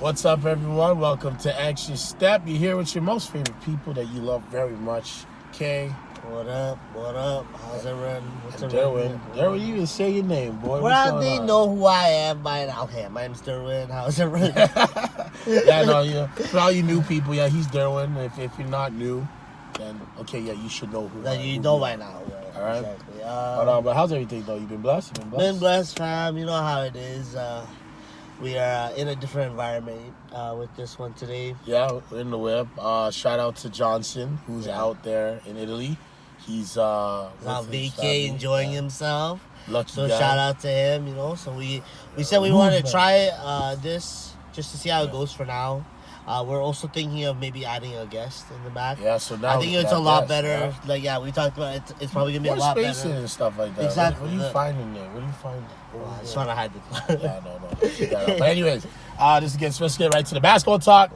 What's up, everyone? Welcome to Action Step. You're here with your most favorite people that you love very much. Kay. What up? What up? How's everyone? What's Derwin. Derwin, you even say your name, boy. Well, they know who I am by now. Okay, my name's Derwin. How's everyone? Yeah, no, for all you new people, yeah, he's Derwin. If you're not new, then okay, yeah, you should know who. Then you know by now. Yeah. All right. Exactly. But how's everything though? You been blessed? Been blessed, fam. You know how it is. We are in a different environment with this one today. Yeah, we're in the whip. Shout out to Johnson, who's out there in Italy. He's on vacay, enjoying himself. Lucky so guy. Shout out to him. So we said we wanted to try this just to see how it goes for now. We're also thinking of maybe adding a guest in the back. Yeah, so now I think it's a lot better. Yeah. Like, we talked about it. It's probably gonna be a lot better. Spacing and stuff like that. Exactly. What are you finding there? What are you finding? I just want to hide the. Yeah, no. But anyways, let's get right to the basketball talk.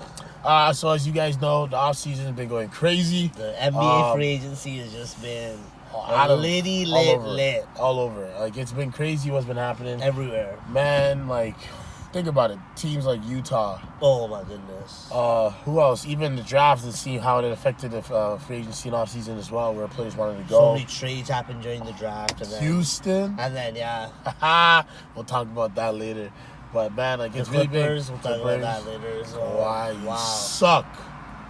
So as you guys know, the off season has been going crazy. The NBA free agency has just been lit. All over. Like, it's been crazy what's been happening everywhere. Man, like, think about it. Teams like Utah. Oh my goodness. Who else? Even the draft, and see how it affected the free agency and offseason as well, where players wanted to go. So many trades happened during the draft. And then, Houston. And then, yeah. We'll talk about that later. But man, like, it's really big. We'll talk about that later. So, Kawhi, you wow. suck.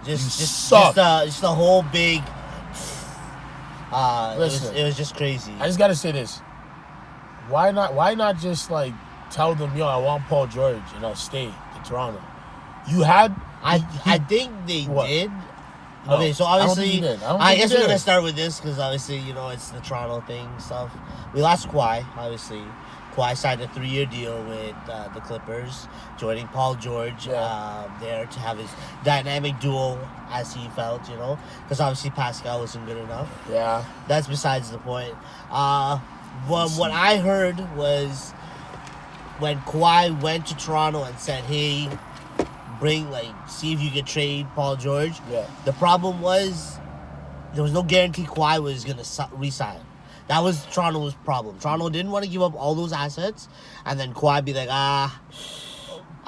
Just the whole big. Listen, it was just crazy. I just gotta say this. Why not just like tell them, yo, I want Paul George and I'll stay in Toronto. You had. I think they did. No, okay, so obviously, I guess we're gonna start with this because obviously, it's the Toronto thing stuff. We lost Kawhi, obviously. Kawhi signed a 3-year deal with the Clippers, joining Paul George there to have his dynamic duo, as he felt, because obviously Pascal wasn't good enough. Yeah. That's besides the point. What I heard was when Kawhi went to Toronto and said, hey, see if you could trade Paul George. Yeah. The problem was there was no guarantee Kawhi was going to re-sign. That was Toronto's problem. Toronto didn't want to give up all those assets, and then Kawhi be like, I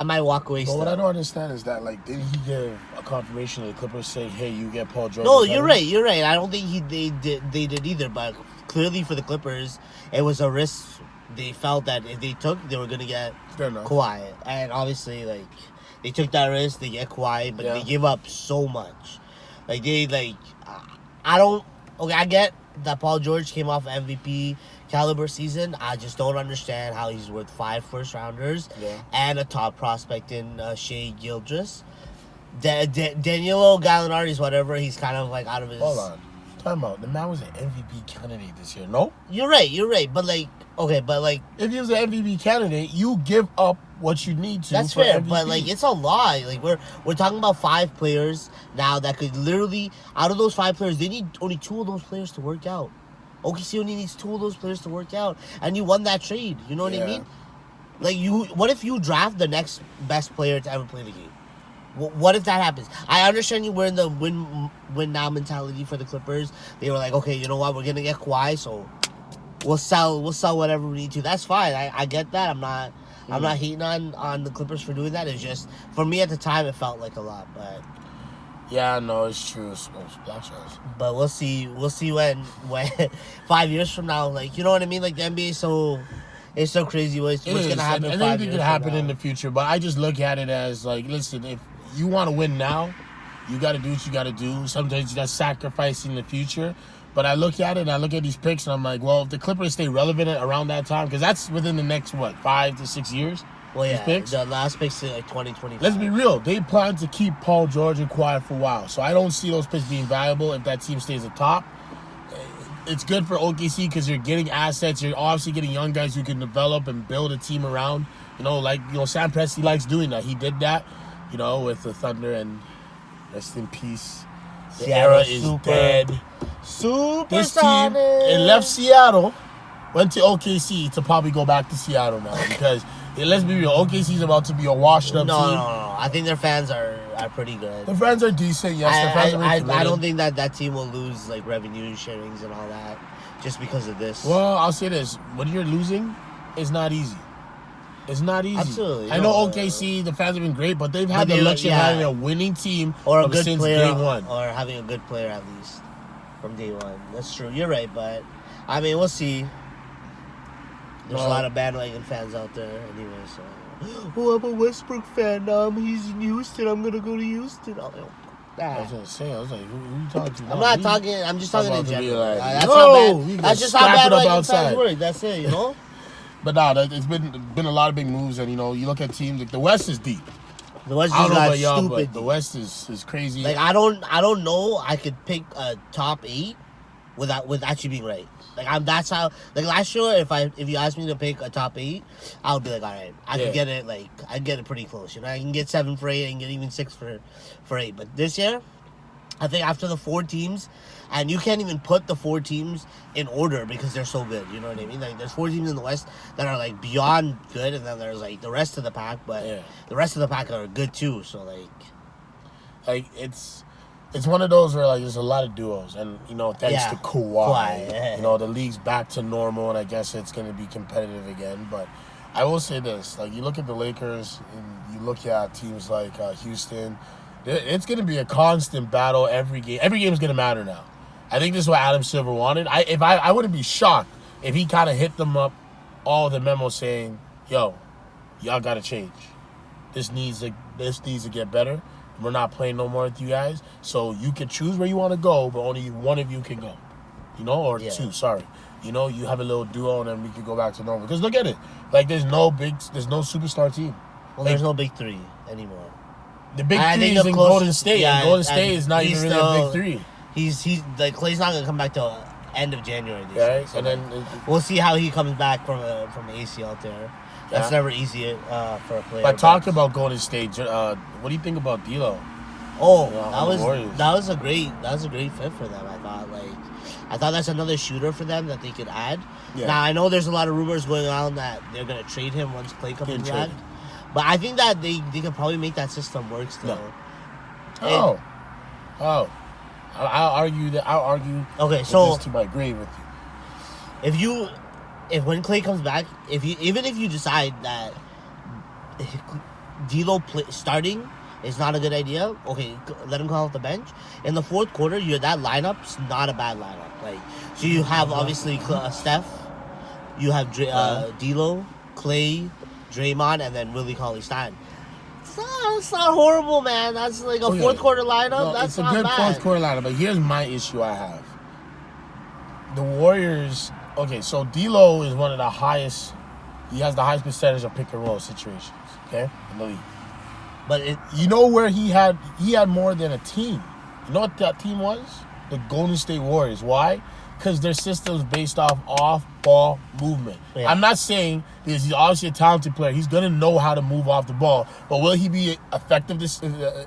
might walk away. But what I don't understand is that, like, didn't he give a confirmation to the Clippers saying, hey, you get Paul George? No, you're right. I don't think they did either, but clearly for the Clippers, it was a risk they felt that if they took, they were going to get Kawhi. And obviously, like, they took that risk, they get Kawhi, but they give up so much. Like, I get that Paul George came off MVP caliber season. I just don't understand how he's worth 5 first-rounders and a top prospect in Shea Gilgeous. Danilo Gallinari's whatever. He's kind of like out of his... Hold on. Time out. The man was an MVP candidate this year, no? You're right. But if he was an MVP candidate, you give up what you need to. That's fair, MVP. But it's a lot. Like we're talking about 5 players now that could literally, out of those 5 players, they need only 2 of those players to work out. OKC only needs 2 of those players to work out, and you won that trade. You know what I mean? Like what if you draft the next best player to ever play the game? What if that happens? I understand you were in the win now mentality for the Clippers. They were like, okay, you know what? We're gonna get Kawhi, so we'll sell whatever we need to. That's fine. I get that. I'm not hating on the Clippers for doing that. It's just, for me at the time, it felt like a lot. But yeah, no, it's true. But we'll see when 5 years from now, like, you know what I mean? Like, the NBA is so crazy. What's going to happen? And anything can happen in the future. But I just look at it as, like, listen, if you want to win now, you got to do what you got to do. Sometimes that's sacrificing the future. But I look at it and I look at these picks and I'm like, well, if the Clippers stay relevant around that time, because that's within the next, 5 to 6 years? Well, yeah, picks? The last pick's like 2025. Let's be real. They plan to keep Paul George and Kawhi for a while. So I don't see those picks being valuable if that team stays atop. It's good for OKC because you're getting assets. You're obviously getting young guys who can develop and build a team around. Sam Presti likes doing that. He did that, with the Thunder, and rest in peace. The era is dead. This team, it left Seattle, went to OKC to probably go back to Seattle now because, let's be real, OKC is about to be a washed-up team. No. I think their fans are pretty good. The fans are decent, yes. I don't think that team will lose, like, revenue sharings and all that just because of this. Well, I'll say this. When you're losing, it's not easy. It's not easy. Absolutely. I know OKC, the fans have been great, but they've had But the luxury of yeah. having a winning team or a good since player, day one. or having a good player at least from day one. That's true. You're right, but I mean, we'll see. There's a lot of bandwagon fans out there, anyway. So, oh, I'm a Westbrook fan. He's in Houston. I'm gonna go to Houston. I was gonna say, I was like, who you talking to? I'm not talking. I'm just talking in general. Like, that's just how bandwagon fans work. That's it, you know. But it's been a lot of big moves, and you look at teams like the West is deep. The West I don't know got about y'all, stupid. but the West is crazy. Like I don't know. I could pick a top 8 with actually being right. Like that's how. Like last year, if you asked me to pick a top 8, I would be like, all right, I could get it. Like I'd get it pretty close. You know, I can get 7 for 8, I can get even 6 for 8. But this year, I think after the 4 teams, and you can't even put the 4 teams in order because they're so good. You know what I mean? Like there's 4 teams in the West that are like beyond good, and then there's like the rest of the pack. But the rest of the pack are good too. So like it's one of those where like there's a lot of duos, and thanks to Kawhi, the league's back to normal, and I guess it's going to be competitive again. But I will say this: like you look at the Lakers, and you look at teams like Houston. It's going to be a constant battle every game. Every game is going to matter now. I think this is what Adam Silver wanted. I wouldn't be shocked if he kind of hit them up all the memo saying, "Yo, y'all got to change. This needs to get better. We're not playing no more with you guys. So you can choose where you want to go, but only one of you can go. Or 2. Sorry. You have a little duo, and then we can go back to normal. Because look at it. Like there's no superstar team. Well, there's no big 3 anymore. The big 3 is in Golden State. Yeah, and Golden State is not even really a big 3. He's like Klay's not gonna come back till end of January. Right, so and then we'll see how he comes back from ACL tear. That's never easy for a player. But talk about Golden State. What do you think about D'Lo? Oh, that was a great fit for them. I thought that's another shooter for them that they could add. Yeah. Now I know there's a lot of rumors going on that they're gonna trade him once Klay comes back. But I think that they could probably make that system work still. No. I'll argue that. I'll argue. Okay, so to my grave with you. If when Klay comes back, even if you decide that D'Lo starting is not a good idea, okay, let him come off the bench. In the fourth quarter, that lineup's not a bad lineup. Like, so you have obviously Steph, you have D'Lo, Klay, Draymond, and then Willie Cauley-Stein. It's not horrible, man. That's like a fourth quarter lineup. No, that's it's a good fourth quarter lineup. But here's my issue I have. The Warriors. Okay, so D'Lo is one of the highest. He has the highest percentage of pick and roll situations. Okay, in the league. But where he had more than a team. You know what that team was? The Golden State Warriors. Why? Because their system is based off ball movement. Yeah. I'm not saying because he's obviously a talented player. He's gonna know how to move off the ball, but will he be effective?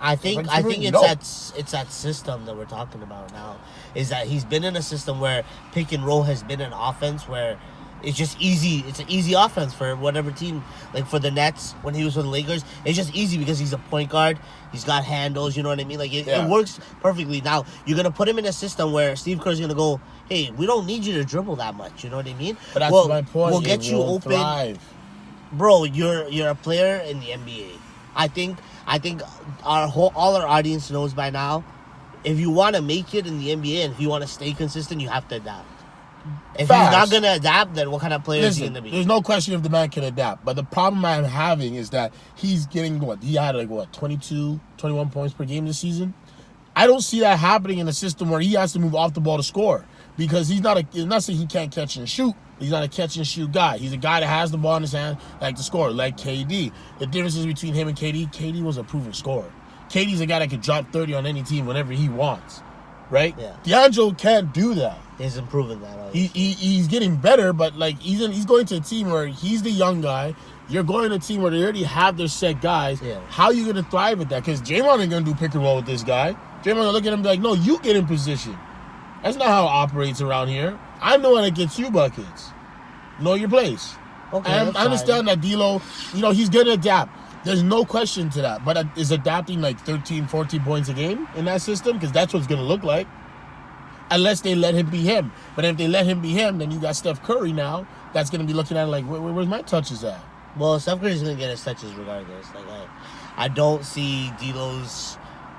I think it's that system that we're talking about now. Is that he's been in a system where pick and roll has been an offense where it's just easy. It's an easy offense for whatever team. Like for the Nets when he was with the Lakers, it's just easy because he's a point guard. He's got handles. You know what I mean? Like it works perfectly. Now you're gonna put him in a system where Steve Kerr's gonna go, hey, we don't need you to dribble that much. You know what I mean? But that's my point. We'll get you open, bro. You're a player in the NBA. I think all our audience knows by now. If you want to make it in the NBA and if you want to stay consistent, you have to adapt. If he's not going to adapt, then what kind of player is he going to be? There's no question if the man can adapt. But the problem I'm having is that he's getting, he had 22, 21 points per game this season. I don't see that happening in a system where he has to move off the ball to score. Because he's not saying he can't catch and shoot. He's not a catch and shoot guy. He's a guy that has the ball in his hand, like to score, like KD. The difference is between him and KD was a proven scorer. KD's a guy that can drop 30 on any team whenever he wants. Right? Yeah. D'Angelo can't do that. He's improving that. He's getting better, but like he's going to a team where he's the young guy. You're going to a team where they already have their set guys. Yeah. How are you going to thrive with that? Because Draymond ain't going to do pick and roll with this guy. Draymond going to look at him and be like, no, you get in position. That's not how it operates around here. I'm the one that gets you buckets. Know your place. Okay, I understand that D'Lo, he's going to adapt. There's no question to that. But is adapting like 13, 14 points a game in that system? Because that's what it's going to look like. Unless they let him be him. But if they let him be him, then you got Steph Curry now that's going to be looking at it like, where's my touches at? Well, Steph Curry's gonna get his touches regardless. Like I don't see D'Lo's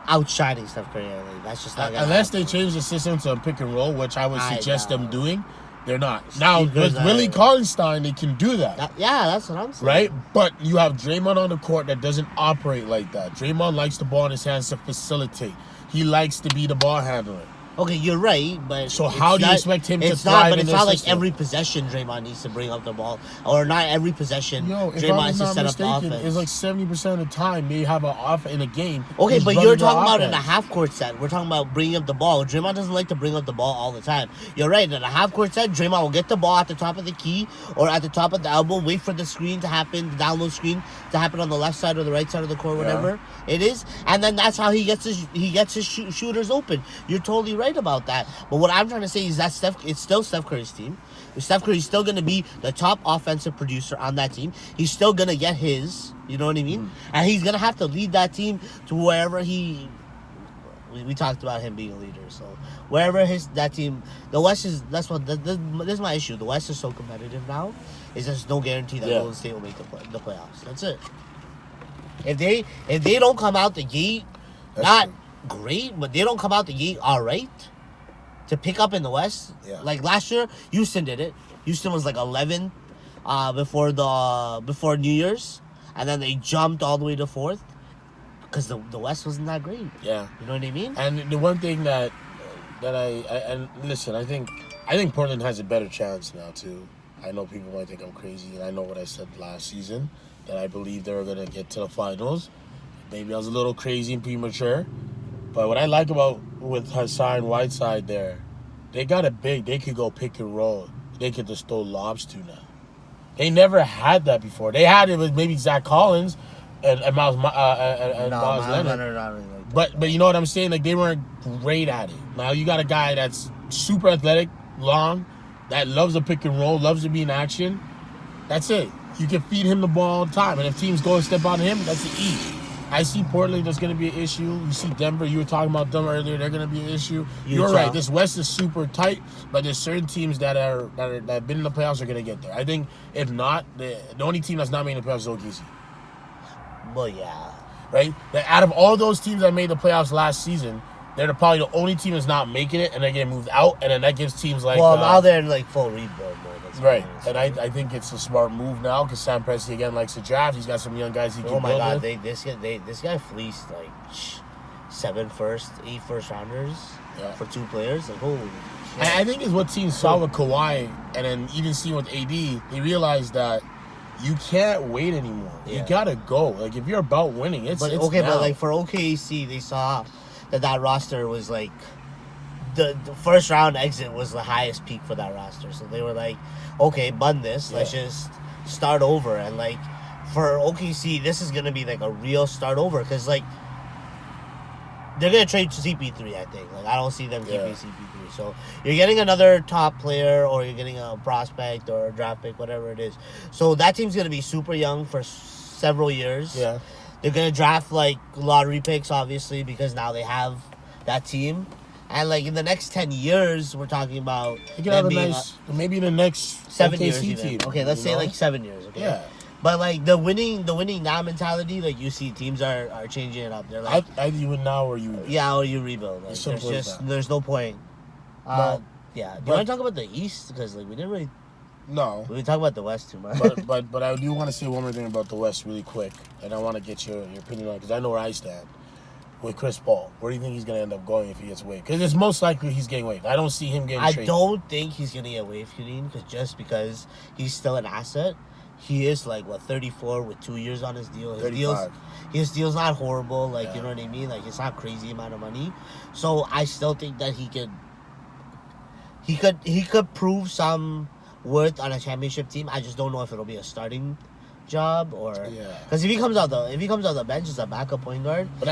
outshining Steph Curry. Like, that's just not gonna unless happen. they change the system to a pick and roll, which I would suggest them know. doing. They're not. Now, Steve with Kerr's Willie not- Cauley-Stein, they can do that. Yeah, that's what I'm saying. Right? But you have Draymond on the court that doesn't operate like that. Draymond likes the ball in his hands to facilitate. He likes to be the ball handler. Okay, you're right, but So how do you expect him to it's thrive not, but in it's this not like system? every possession Draymond needs to bring up the ball, or not every possession Yo, if Draymond I'm needs to not set up the mistaken, offense. it's like 70% of the time they have an off in a game. Okay, he's but running you're the talking about in a offense. half-court set. We're talking about bringing up the ball. Draymond doesn't like to bring up the ball all the time. You're right. In a half-court set, Draymond will get the ball at the top of the key or at the top of the elbow, wait for the screen to happen, the down low screen to happen on the left side or the right side of the court, whatever it is, and then that's how he gets his shooters open. You're totally right about that. But what I'm trying to say is that it's still Steph Curry's team. Steph Curry's still going to be the top offensive producer on that team. He's still going to get his, you know what I mean? And he's going to have to lead that team to wherever we talked about him being a leader. So wherever that team, the West is, this is my issue. The West is so competitive now. Is there's no guarantee that Golden State will make the playoffs. That's it. If they don't come out the gate, not great, but they don't come out the gate all right to pick up in the West. Yeah. Like last year, Houston did it. Houston was like 11 before New Year's, and then they jumped all the way to 4th because the West wasn't that great. Yeah. You know what I mean? And the one thing that and listen, I think Portland has a better chance now too. I know people might think I'm crazy, and I know what I said last season, that I believe they were gonna get to the finals. Maybe I was a little crazy and premature. But what I like about with Hassan Whiteside there, they got it big. They could go pick and roll. They could just throw lobs to now. They never had that before. They had it with maybe Zach Collins and Miles Leonard. Not really like that. But you know what I'm saying? Like, they weren't great at it. Now you got a guy that's super athletic, long, that loves to pick and roll, loves to be in action. That's it. You can feed him the ball all the time. And if teams go and step on him, that's the E. I see Portland, there's going to be an issue. You see Denver, you were talking about them earlier, they're going to be an issue. You're right, this West is super tight, but there's certain teams that have been in the playoffs are going to get there. I think, if not, the only team that's not making the playoffs is OKC. Well, yeah. Right? Out of all those teams that made the playoffs last season, they're probably the only team that's not making it, and they're getting moved out, and then that gives teams like... Well, now they're in like full rebuild mode. Right, and I think it's a smart move now because Sam Presti again likes to draft. He's got some young guys he can build. Oh my God, with. this guy fleeced like 8 first rounders for 2 players. Like, holy shit. I think it's what teams saw with Kawhi, and then even seeing with AD, they realized that you can't wait anymore. Yeah. You gotta go. Like, if you're about winning, it's but like for OKC, they saw that roster was like the first round exit was the highest peak for that roster. So they were like, okay, bun this. Let's just start over. And like for OKC, this is gonna be like a real start over because like they're gonna trade to CP3. I think. Like I don't see them keeping CP3. So you're getting another top player, or you're getting a prospect or a draft pick, whatever it is. So that team's gonna be super young for several years. Yeah. They're going to draft, like, lottery picks, obviously, because now they have that team. And, like, in the next 10 years, we're talking about You can have a nice, maybe the next 7 OKC years even. team. Okay, let's say, like, 7 years, okay? Yeah. But, like, the winning now mentality, like, you see teams are changing it up. They're like... Either you win now or you win. Yeah, or you rebuild. Like, Simple as that. There's no point. No. Yeah. Do you want to talk about the East? Because, like, we didn't really... No. We talk about the West too much. but I do want to say one more thing about the West really quick, and I want to get your opinion on it because I know where I stand with Chris Paul. Where do you think he's going to end up going if he gets waived? Because it's most likely he's getting waived. I don't see him getting traded. I don't think he's going to get waived, Janine, because he's still an asset. He is, like, 34 with 2 years on his deal. His deal's not horrible, like, you know what I mean? Like, it's not crazy amount of money. So I still think that he could prove some worth on a championship team. I just don't know if it'll be a starting job or because if he comes out the bench as a backup point guard, but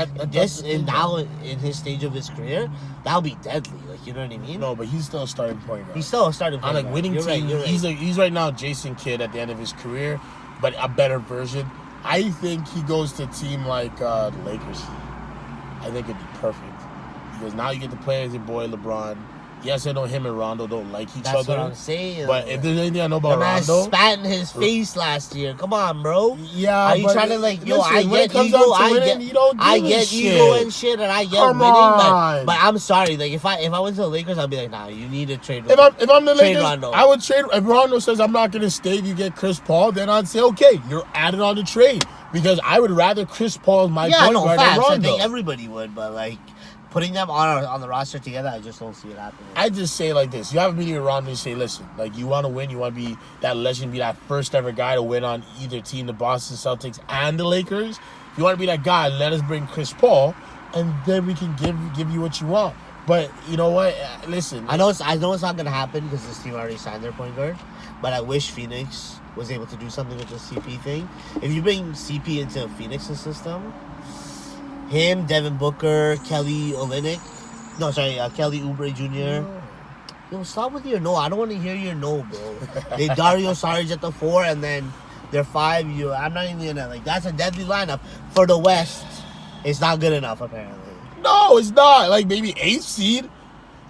now in his stage of his career, that'll be deadly. Like, you know what I mean? No, but he's still a starting point guard. He's still a starting point on guard. a winning team. Right. He's right now Jason Kidd at the end of his career, but a better version. I think he goes to a team like the Lakers. I think it'd be perfect because now you get to play as your boy LeBron. Yes, I know him and Rondo don't like each That's other. what I'm saying. But if there's anything I know about the man Rondo, spat in his face last year. Come on, bro. yeah. Are you but trying to like, yo? listen, I when it get comes ego. down to I winning, get, you don't give I a get shit. ego and shit, and I get Come winning. on. But I'm sorry. Like if I went to the Lakers, I'd be like, nah, you need to trade. If I'm the trade Lakers, Rondo. I would trade. If Rondo says I'm not going to stay, you get Chris Paul, then I'd say okay, you're added on the trade because I would rather Chris Paul as my point guard than facts. I Rondo. think everybody would, but like putting them on the roster together, I just don't see it happening. I just say it like this: you have a meeting with Rondo and say, listen, like you want to win, you want to be that legend, be that first ever guy to win on either team, the Boston Celtics and the Lakers. If you want to be that guy, let us bring Chris Paul, and then we can give you what you want. But you know what? Listen, I know it's not gonna happen because this team already signed their point guard. But I wish Phoenix was able to do something with the CP thing. If you bring CP into Phoenix's system, him, Devin Booker, Kelly Olynyk, Kelly Oubre Jr. Yo, stop with your no. I don't want to hear your no, bro. They Dario Saric at the 4, and then they're 5. I'm not even gonna like. That's a deadly lineup for the West. It's not good enough, apparently. no, it's not. Like maybe 8th seed.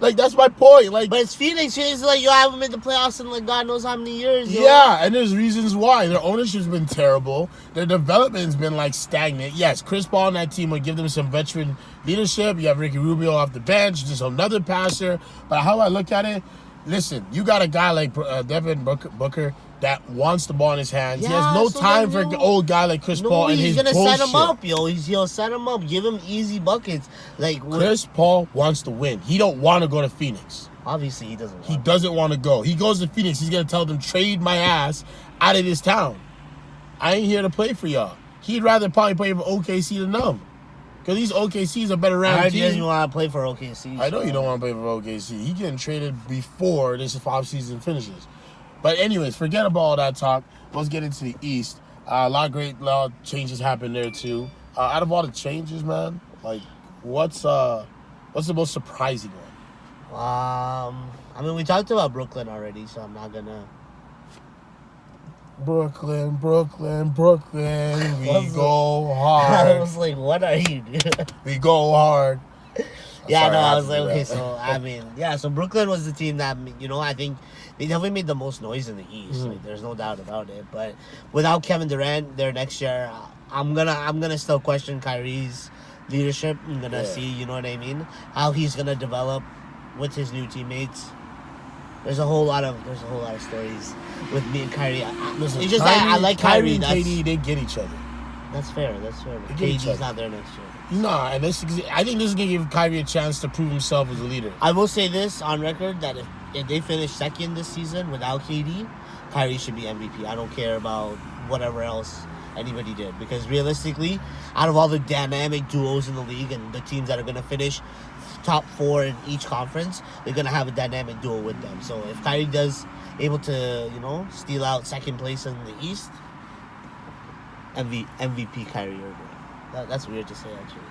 Like that's my point. Like, But it's Phoenix. It's like, yo, I haven't made the playoffs in like God knows how many years. Yo. yeah, and there's reasons why. Their ownership's been terrible. Their development's been like stagnant. Yes, Chris Paul and that team would give them some veteran leadership. You have Ricky Rubio off the bench, just another passer. But how I look at it, listen, you got a guy like Devin Booker that wants the ball in his hands. He has no time for an old guy like Chris Paul and his gonna bullshit. set him up, yo. He'll set him up. Give him easy buckets. Like Chris Paul wants to win. He don't want to go to Phoenix. Obviously, he doesn't. He doesn't want to go. He goes to Phoenix. He's going to tell them, trade my ass out of this town. I ain't here to play for y'all. He'd rather probably play for OKC than them. Because these OKC's a better I round heard team. he doesn't want to play for OKC. I know you don't want to play for OKC. He getting traded before this offseason finishes. But anyways, forget about all that talk. Let's get into the East. A lot of changes happened there too. Out of all the changes, man, like what's the most surprising one? I mean, we talked about Brooklyn already, so I'm not gonna. Brooklyn, we go I hard. was like, what are you doing? We go hard. Yeah, Sorry, no, I had was to like, do okay, that. so I mean, yeah, so Brooklyn was the team that, I think they definitely made the most noise in the East. Mm-hmm. Like, there's no doubt about it. But without Kevin Durant there next year, I'm gonna still question Kyrie's leadership. I'm gonna see, you know what I mean, how he's gonna develop with his new teammates. There's a whole lot of stories with me and Kyrie. Listen, It's just that I like Kyrie. and KD, they get each other. That's fair. But They get each KD's other. not there next year. Nah, and I think this is gonna give Kyrie a chance to prove himself as a leader. I will say this on record that if they finish second this season without KD, Kyrie should be MVP. I don't care about whatever else anybody did, because realistically, out of all the dynamic duos in the league and the teams that are going to finish top 4 in each conference, they're going to have a dynamic duo with them. So if Kyrie does able to, steal out second place in the East, MVP Kyrie Irving. That's weird to say, actually.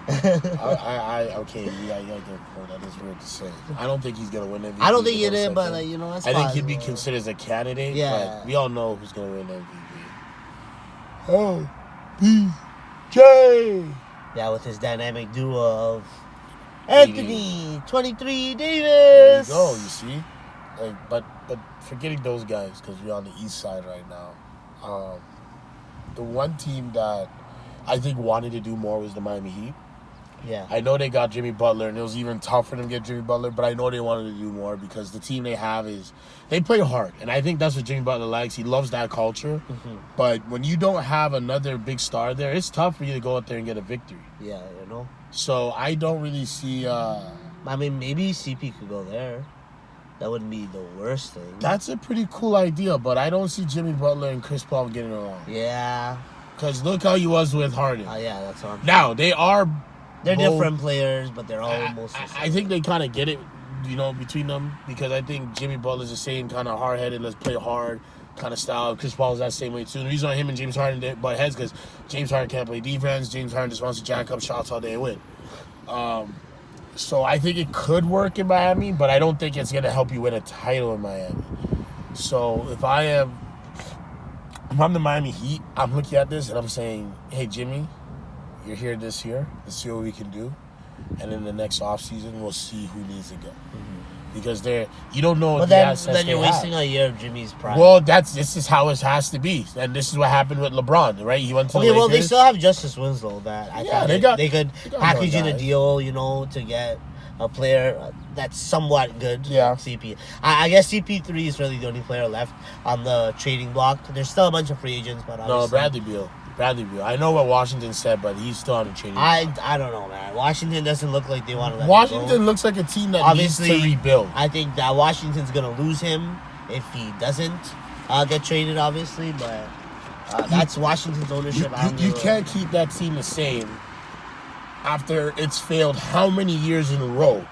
Okay, yeah, that is weird to say. I don't think he's gonna win MVP. I don't think it is, second. but that's I think he'd be possible. considered as a candidate. Yeah. But we all know who's gonna win MVP. LBJ. Yeah, with his dynamic duo of Anthony Anthony 23 There you Davis. go. You see, but forgetting those guys because we're on the East side right now. The one team that I think wanted to do more was the Miami Heat. Yeah. I know they got Jimmy Butler, and it was even tough for them to get Jimmy Butler, but I know they wanted to do more because the team they have they play hard. And I think that's what Jimmy Butler likes. He loves that culture. Mm-hmm. But when you don't have another big star there, it's tough for you to go out there and get a victory. Yeah, So I don't really see... I mean, maybe CP could go there. That wouldn't be the worst thing. That's a pretty cool idea, but I don't see Jimmy Butler and Chris Paul getting along. Yeah. Because look how he was with Harden. Yeah, that's what I'm Now, they are... They're both- different players, but they're almost the I same. think they kind of get it, between them, because I think Jimmy Butler's the same kind of hard-headed, let's play hard kind of style. Chris Paul's that same way too. The reason why him and James Harden butt heads because James Harden can't play defense. James Harden just wants to jack up shots all day and win. So I think it could work in Miami, but I don't think it's going to help you win a title in Miami. So if I'm the Miami Heat, I'm looking at this and I'm saying, hey, Jimmy, you're here this year. Let's see what we can do. And in the next offseason, we'll see who needs to go. Mm-hmm. because you don't know But the then, assets you're they have. wasting a year of Jimmy's prime. Well, this is how it has to be, and this is what happened with LeBron, right? He went to the well, they Lakers. still have Justice Winslow that I Yeah, thought they could got package in a guys. deal, to get a player that's somewhat good. Yeah. CP. I guess CP3 is really the only player left on the trading block. There's still a bunch of free agents, but No, Bradley Beal. I know what Washington said, but he's still on the trading. I don't know, man. Washington doesn't look like they want to let him Washington go. looks like a team that Obviously, needs to rebuild. I think that Washington's gonna lose him if he doesn't get traded, obviously. But that's Washington's ownership. You can't keep that team the same after it's failed how many years in a row.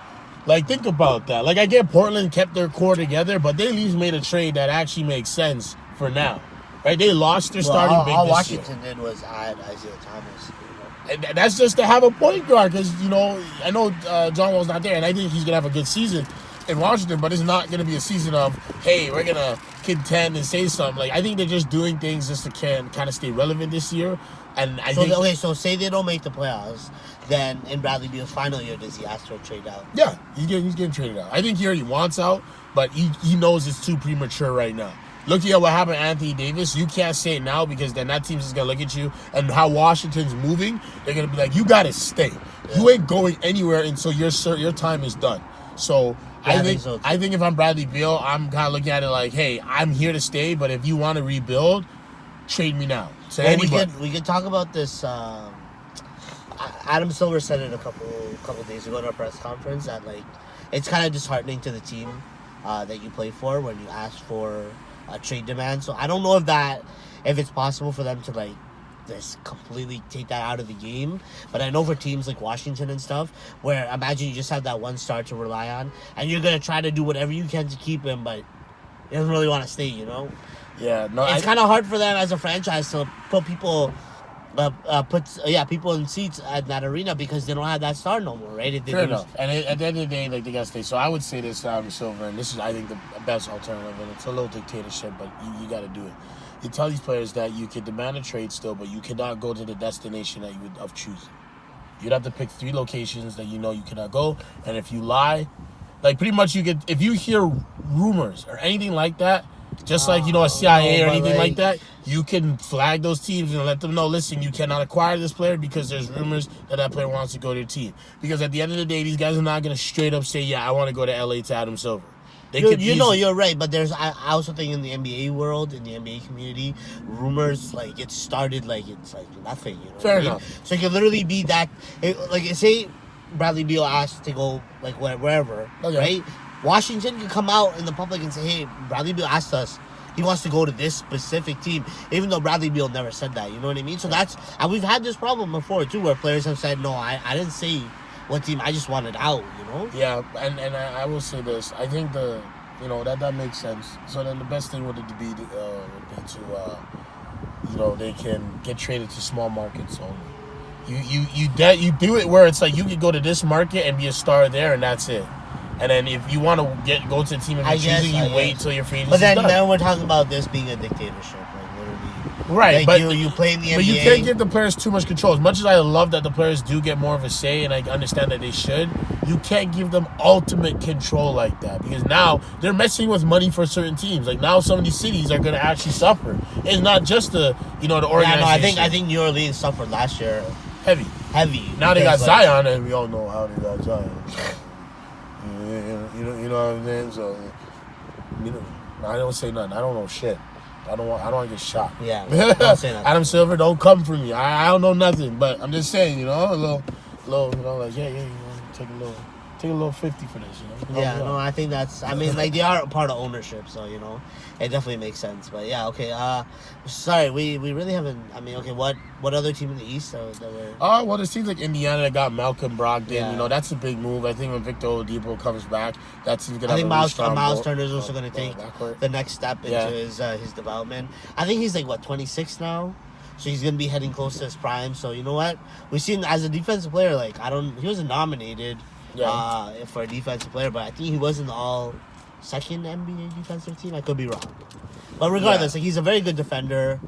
Like, think about that. Like, I get Portland kept their core together, but they at least made a trade that actually makes sense for now. Right? They lost their starting big all this Washington year. did was add Isaiah Thomas. And that's just to have a point guard because, I know John Wall's not there, and I think he's going to have a good season in Washington, but it's not going to be a season of, hey, we're going to contend and say something. Like, I think they're just doing things just to kind of stay relevant this year. And So say they don't make the playoffs, then in Bradley Beal's final year, does he ask for a trade out? Yeah, he's getting traded out. I think he already wants out, but he knows it's too premature right now. Looking at what happened to Anthony Davis, you can't say it now because then that team's just going to look at you and how Washington's moving. They're going to be like, you got to stay. Yeah. You ain't going anywhere until your time is done. So I think if I'm Bradley Beal, I'm kind of looking at it like, hey, I'm here to stay, but if you want to rebuild, trade me now. We could talk about this. Adam Silver said it a couple days ago in our press conference that it's kind of disheartening to the team that you play for when you ask for a trade demand. So I don't know if it's possible for them to just completely take that out of the game. But I know for teams like Washington and stuff, where imagine you just have that one star to rely on, and you're gonna try to do whatever you can to keep him, but he doesn't really want to stay. Yeah, no, it's kind of hard for them as a franchise to put people. People in seats at that arena because they don't have that star no more, right? Fair enough. And at the end of the day, they gotta stay. So I would say this to Adam Silver, and this is, I think, the best alternative, and it's a little dictatorship, but you gotta do it. You tell these players that you can demand a trade still, but you cannot go to the destination that you would have chosen. You'd have to pick 3 locations that you cannot go, and if you lie, pretty much if you hear rumors or anything like that, just like, a CIA or anything like that, you can flag those teams and let them know, listen, you cannot acquire this player because there's rumors that player wants to go to your team. Because at the end of the day, these guys are not going to straight up say, yeah, I want to go to LA to Adam Silver. You're right, but I also think in the NBA world, in the NBA community, rumors, it started it's nothing, Fair enough. So it could literally be that, say Bradley Beal asked to go, wherever, okay, right? Washington can come out in the public and say, hey, Bradley Beal asked us, he wants to go to this specific team, even though Bradley Beal never said that, you know what I mean? So and we've had this problem before, too, where players have said, no, I didn't say what team, I just wanted out, Yeah, and I will say this, I think that makes sense. So then the best thing would be to they can get traded to small markets only. You do it where it's like you can go to this market and be a star there, and that's it. And then if you want to go to a team of your choosing, you wait until your free agency. But then we're talking about this being a dictatorship, literally. Right, but you play in the NBA. But you can't give the players too much control. As much as I love that the players do get more of a say, and I understand that they should, you can't give them ultimate control like that because now they're messing with money for certain teams. Like now, some of these cities are going to actually suffer. It's not just the the organization. Yeah, no, I think New Orleans suffered last year. Heavy. Now they got Zion, and we all know how they got Zion. You know what I'm saying? So, I don't say nothing. I don't know shit. I don't want to get shot. Yeah, don't say nothing. Adam Silver, don't come for me. I don't know nothing, but I'm just saying, a little, take a little 50 for this, Yeah, no, I think that's. I mean, they are a part of ownership, so it definitely makes sense. But yeah, okay. Sorry, we really haven't. I mean, okay, what other team in the East that were? Well, it seems like Indiana got Malcolm Brogdon. Yeah. That's a big move. I think when Victor Oladipo comes back, that team's gonna. I think have Miles Turner is also going to take the next step into his development. I think he's 26 now. So he's going to be heading close to his prime. So you know what? We've seen as a defensive player, he wasn't nominated for a defensive player, but I think he was in the all-second NBA defensive team. I could be wrong. But regardless, he's a very good defender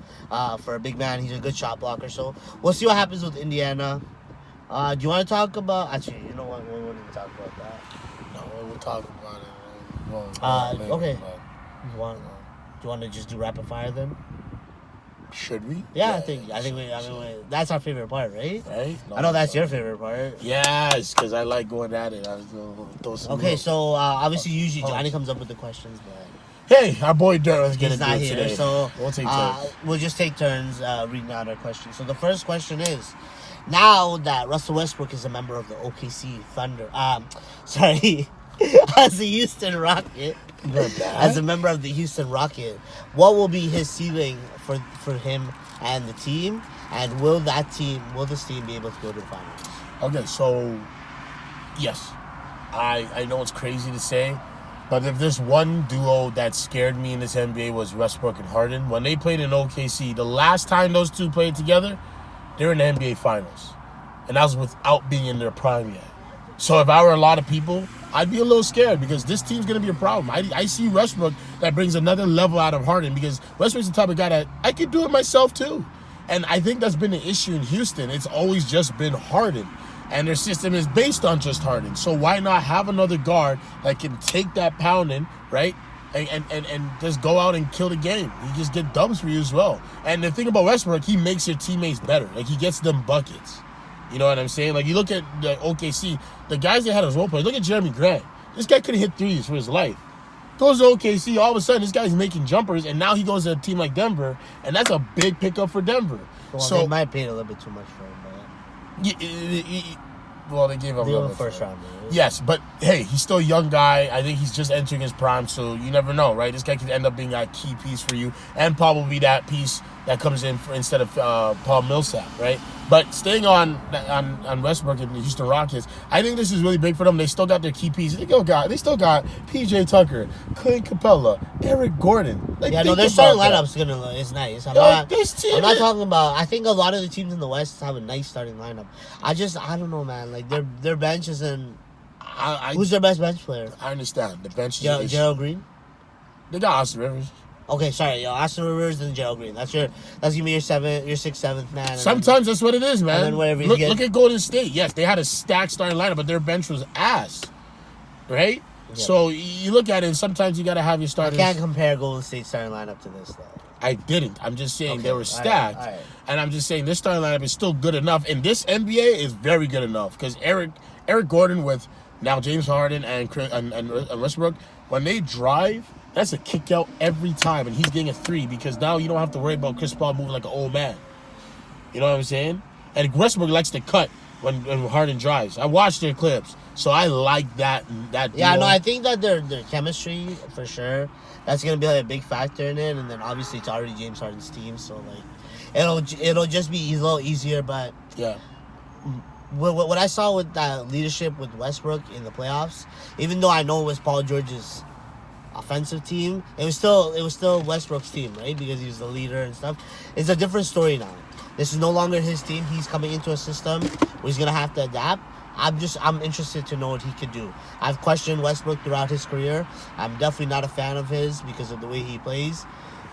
for a big man. He's a good shot blocker. So we'll see what happens with Indiana. Do you want to talk about... Actually, you know what? We won't even talk about that. No, we'll talk about it. Okay. Do you want to just do rapid fire then? Should we? Yeah, I think that's our favorite part, right? Right? I know that's your favorite part. Yes, because I like going at it. Okay, so obviously usually Johnny comes up with the questions, but hey, our boy Dirt, let's get he's into not it here, today. so We'll take turns. we'll just take turns reading out our questions. So the first question is: now that Russell Westbrook is a member of the OKC Thunder, as a Houston Rocket, as a member of the Houston Rocket, what will be his ceiling for him and the team, and will this team be able to go to the finals? Okay, so yes, I know it's crazy to say, but if there's one duo that scared me in this NBA was Westbrook and Harden. When they played in OKC, the last time those two played together, they're in the NBA Finals, and that was without being in their prime yet. So if I were a lot of people, I'd be a little scared because this team's going to be a problem. I see Westbrook that brings another level out of Harden because Westbrook's the type of guy that I could do it myself too. And I think that's been an issue in Houston. It's always just been Harden. And their system is based on just Harden. So why not have another guard that can take that pounding, right? And just go out and kill the game. He just get dubs for you as well. And the thing about Westbrook, he makes your teammates better. Like, he gets them buckets. You know what I'm saying? Like, you look at the OKC, the guys they had as role players. Look at Jeremy Grant. This guy couldn't hit threes for his life. Goes to OKC, all of a sudden, this guy's making jumpers, and now he goes to a team like Denver, and that's a big pickup for Denver. Well, so they might pay a little bit too much for him, but well, they gave him a first round. Right? Yes, but hey, he's still a young guy. I think he's just entering his prime, so you never know, right? This guy could end up being a key piece for you, and probably that piece that comes in instead of Paul Millsap, right? But staying on Westbrook and the Houston Rockets, I think this is really big for them. They still got their key pieces. They still got PJ Tucker, Clint Capella, Eric Gordon. Like, their starting lineup's is nice. I'm not talking about. I think a lot of the teams in the West have a nice starting lineup. I don't know, man. Like, their bench isn't. Who's their best bench player? I understand the bench is Gerald Green. They got Austin Rivers. Okay, sorry, Austin Rivers and Gerald Green. That's gonna be your 6th, 7th man. Sometimes that's what it is, man. And then whatever look at Golden State. Yes, they had a stacked starting lineup, but their bench was ass, right? Yep. So you look at it, and sometimes you got to have your starters. I can't compare Golden State's starting lineup to this, though. I didn't. I'm just saying they were stacked, all right. And I'm just saying this starting lineup is still good enough, and this NBA is very good enough because Eric Gordon with now James Harden and Westbrook, when they drive, that's a kick out every time, and he's getting a three because now you don't have to worry about Chris Paul moving like an old man. You know what I'm saying? And Westbrook likes to cut when Harden drives. I watched their clips, so I like that. Yeah, no, I think that their chemistry for sure. That's gonna be like a big factor in it, and then obviously it's already James Harden's team, so like it'll just be a little easier. But yeah. What I saw with that leadership with Westbrook in the playoffs, even though I know it was Paul George's offensive team, it was still Westbrook's team, right? Because he was the leader and stuff. It's a different story now. This is no longer his team. He's coming into a system where he's gonna have to adapt. I'm interested to know what he could do. I've questioned Westbrook throughout his career. I'm definitely not a fan of his because of the way he plays.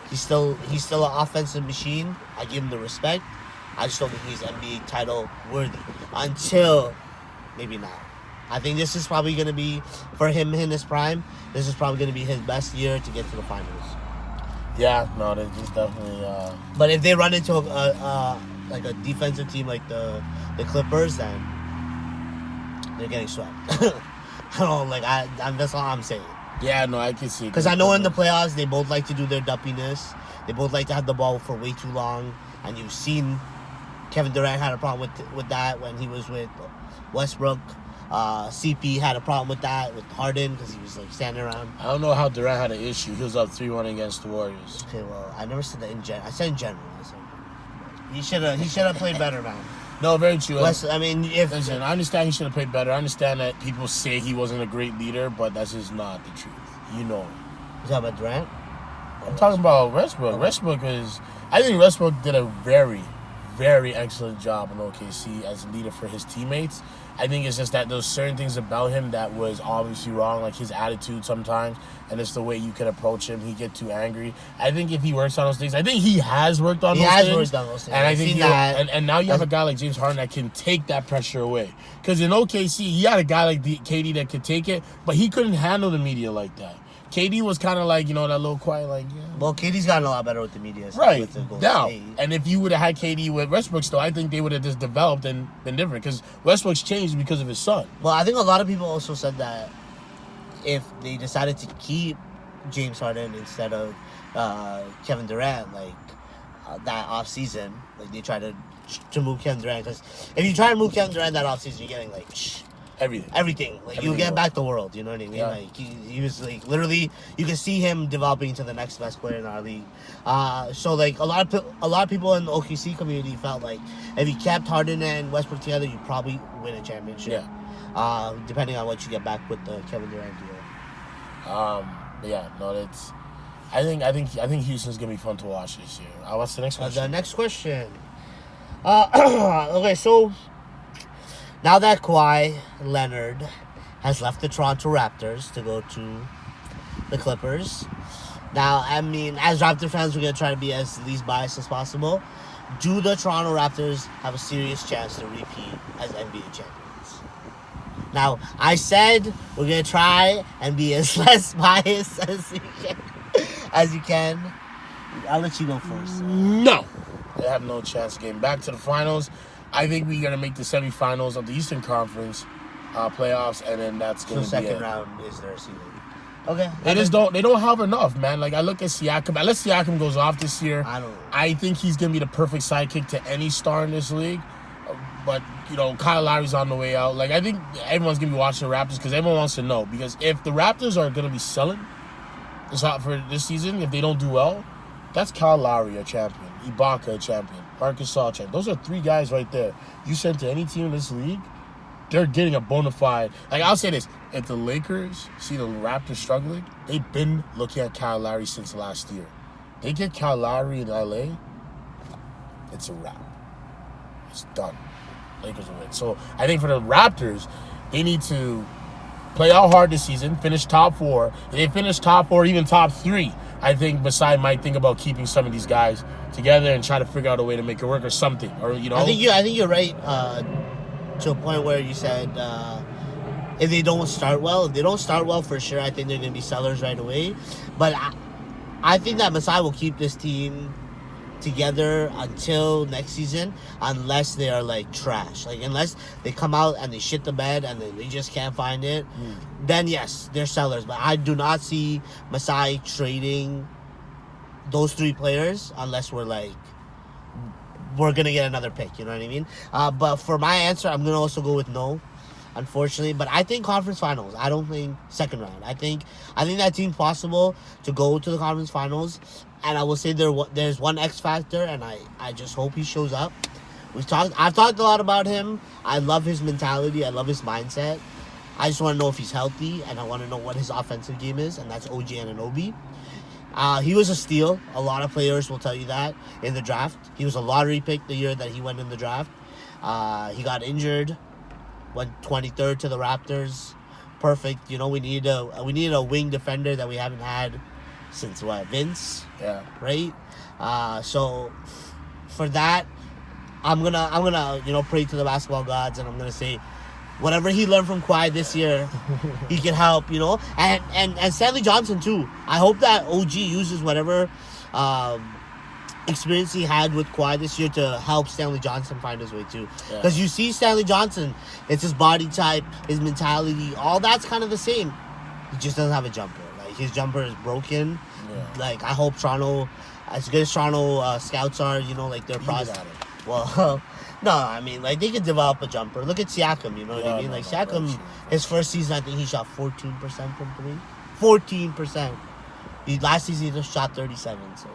He's still an offensive machine. I give him the respect. I just don't think he's NBA title worthy until maybe now. I think this is probably going to be, for him in his prime, this is probably going to be his best year to get to the finals. Yeah, no, this is definitely... But if they run into a defensive team like the Clippers, then they're getting swept. That's all I'm saying. Yeah, no, I can see. Because I know in the playoffs, they both like to do their duppiness. They both like to have the ball for way too long. And you've seen Kevin Durant had a problem with that when he was with Westbrook. CP had a problem with that with Harden because he was like standing around. I don't know how Durant had an issue. He was up 3-1 against the Warriors. Okay, well, I never said that in general. I said in general. He should have played better, man. No, very true. Listen, I understand he should have played better. I understand that people say he wasn't a great leader, but that's just not the truth. You know. You talking about Durant? I'm talking about Westbrook. Okay. I think Westbrook did a very, very excellent job in OKC as a leader for his teammates. I think it's just that there's certain things about him that was obviously wrong, like his attitude sometimes, and it's the way you can approach him. He get too angry. I think if he works on those things, I think he has worked on those things. He has worked on those things. And I think and now you have a guy like James Harden that can take that pressure away. Because in OKC, he had a guy like KD that could take it, but he couldn't handle the media like that. KD was kind of like, that little quiet, like, yeah. Well, KD's gotten a lot better with the media. Right. With the Golden Now, State. and if you would have had KD with Westbrook still, I think they would have just developed and been different because Westbrook's changed because of his son. Well, I think a lot of people also said that if they decided to keep James Harden instead of Kevin Durant, like that offseason, like they try to move Kevin Durant, because if you try to move Kevin Durant that offseason, you're getting like everything. Like you get back the world, you know what I mean? Yeah. Like he was like literally, you can see him developing into the next best player in our league. So like a lot of people in the OKC community felt like if you kept Harden and Westbrook together, you'd probably win a championship. Yeah. Depending on what you get back with the Kevin Durant deal. That's. I think Houston's gonna be fun to watch this year. What's the next question? The next question. Okay, so now that Kawhi Leonard has left the Toronto Raptors to go to the Clippers, now, I mean, as Raptor fans, we're going to try to be as least biased as possible. Do the Toronto Raptors have a serious chance to repeat as NBA champions? Now, I said we're going to try and be as less biased as you can. I'll let you go first. No. They have no chance of getting back to the finals. I think we're going to make the semifinals of the Eastern Conference playoffs, and then that's going to be second round is their seeding. Okay. They don't have enough, man. Like, I look at Siakam. Unless Siakam goes off this year, I think he's going to be the perfect sidekick to any star in this league. But, Kyle Lowry's on the way out. Like, I think everyone's going to be watching the Raptors because everyone wants to know. Because if the Raptors are going to be selling for this season, if they don't do well, that's Kyle Lowry, a champion. Ibaka, a champion. Marcus Gasol, a champion. Those are three guys right there. You send to any team in this league, they're getting a bona fide. Like, I'll say this. If the Lakers see the Raptors struggling, they've been looking at Kyle Lowry since last year. They get Kyle Lowry in LA, it's a wrap. It's done. Lakers will win. So, I think for the Raptors, they need to play out hard this season, finish top 4. If they finish top 4, even top 3, I think Masai might think about keeping some of these guys together and try to figure out a way to make it work or something. Or, I think you're right to a point where you said if they don't start well, for sure, I think they're going to be sellers right away. But I think that Masai will keep this team together until next season, unless they are like trash. Like, unless they come out and they shit the bed and then they just can't find it, then yes, they're sellers. But I do not see Masai trading those 3 players unless we're going to get another pick, you know what I mean? But for my answer, I'm going to also go with no, unfortunately. But I think conference finals. I don't think second round. I think that team's possible to go to the conference finals. And I will say there's one X factor, and I just hope he shows up. I've talked a lot about him. I love his mentality. I love his mindset. I just want to know if he's healthy, and I want to know what his offensive game is, and that's OG Anunoby. He was a steal. A lot of players will tell you that in the draft. He was a lottery pick the year that he went in the draft. He got injured, went 23rd to the Raptors. Perfect. We need a wing defender that we haven't had since Vince? Yeah. Right? So for that, I'm gonna pray to the basketball gods, and I'm gonna say whatever he learned from Kawhi this year, he can help, and Stanley Johnson too. I hope that OG uses whatever experience he had with Kawhi this year to help Stanley Johnson find his way too. Because you see Stanley Johnson, it's his body type, his mentality, all that's kind of the same. He just doesn't have a jumper. Like, his jumper is broken. Yeah. Like, I hope Toronto, as good as Toronto scouts are, they're process. Well, no, I mean, like, they could develop a jumper. Look at Siakam, you know what I mean? Like, Siakam, his first season, I think he shot 14% from 3. 14%. Last season, he just shot 37, so...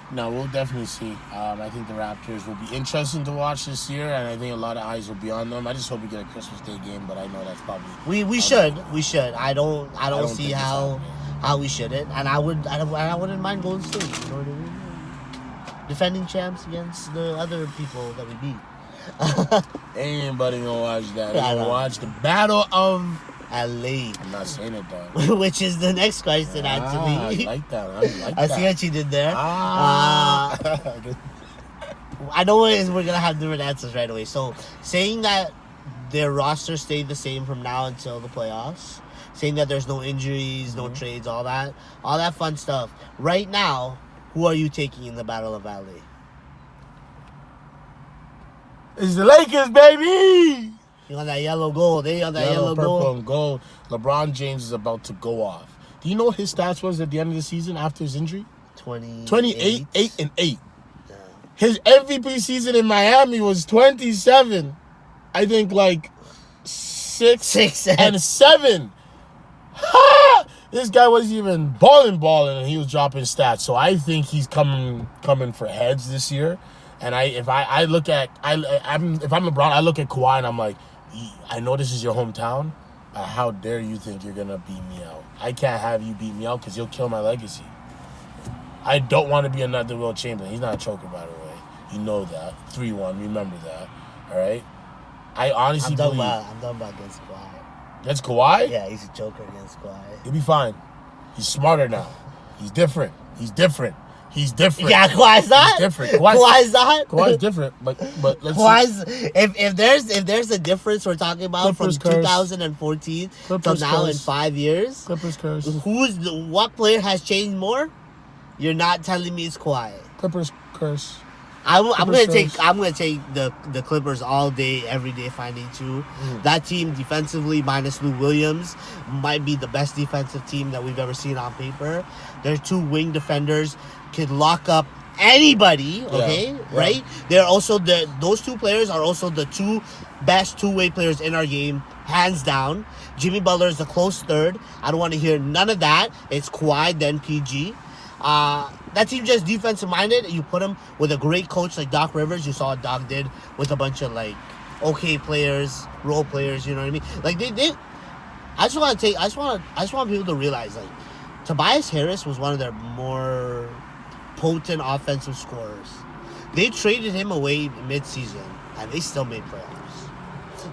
No, we'll definitely see. I think the Raptors will be interesting to watch this year, and I think a lot of eyes will be on them. I just hope we get a Christmas Day game, but I know that's probably we should. I don't see how we shouldn't, and I wouldn't mind Golden State. You know what I mean? Defending champs against the other people that we beat. Anybody gonna watch that? Gonna watch the Battle of LA. I'm not saying it though. Which is the next question, actually. I like that. I see what you did there. I know we're gonna have different answers right away. So saying that their roster stay the same from now until the playoffs, saying that there's no injuries, no trades, all that fun stuff. Right now, who are you taking in the Battle of LA? It's the Lakers, baby! You on that yellow gold. They on that yellow purple, gold. and gold. LeBron James is about to go off. Do you know what his stats was at the end of the season after his injury? 28, 8, and 8. Yeah. His MVP season in Miami was 27. I think like 6 and 7. Ha! This guy wasn't even balling, and he was dropping stats. So I think he's coming for heads this year. And if I'm LeBron, I look at Kawhi and I'm like, I know this is your hometown. How dare you think you're gonna beat me out? I can't have you beat me out because you'll kill my legacy. I don't want to be another Will Chamberlain. He's not a choker, by the way. You know that. 3-1. Remember that. All right. I honestly believe. I'm talking about against Kawhi. That's Kawhi? Yeah, he's a joker against Kawhi. He'll be fine. He's smarter now. He's different. Yeah, Kawhi's not. He's different. Kawhi's not. Kawhi's different. But let's Kawhi's if there's a difference we're talking about Clippers from curse. 2014 Clippers till now curse. in 5 years. Clippers curse. What player has changed more? You're not telling me it's Kawhi. Clippers curse. I'm gonna Clippers take the Clippers all day, every day, finding two. That team defensively, minus Lou Williams, might be the best defensive team that we've ever seen on paper. Their two wing defenders could lock up anybody. Okay, Yeah. right? They're also those two players are also the two best two-way players in our game, hands down. Jimmy Butler is a close third. I don't want to hear none of that. It's Kawhi, then PG. That team just defensive minded. You put them with a great coach like Doc Rivers. You saw what Doc did with a bunch of like okay players, role players. You know what I mean? Like they. I just want people to realize like Tobias Harris was one of their more potent offensive scorers. They traded him away mid-season and they still made playoffs.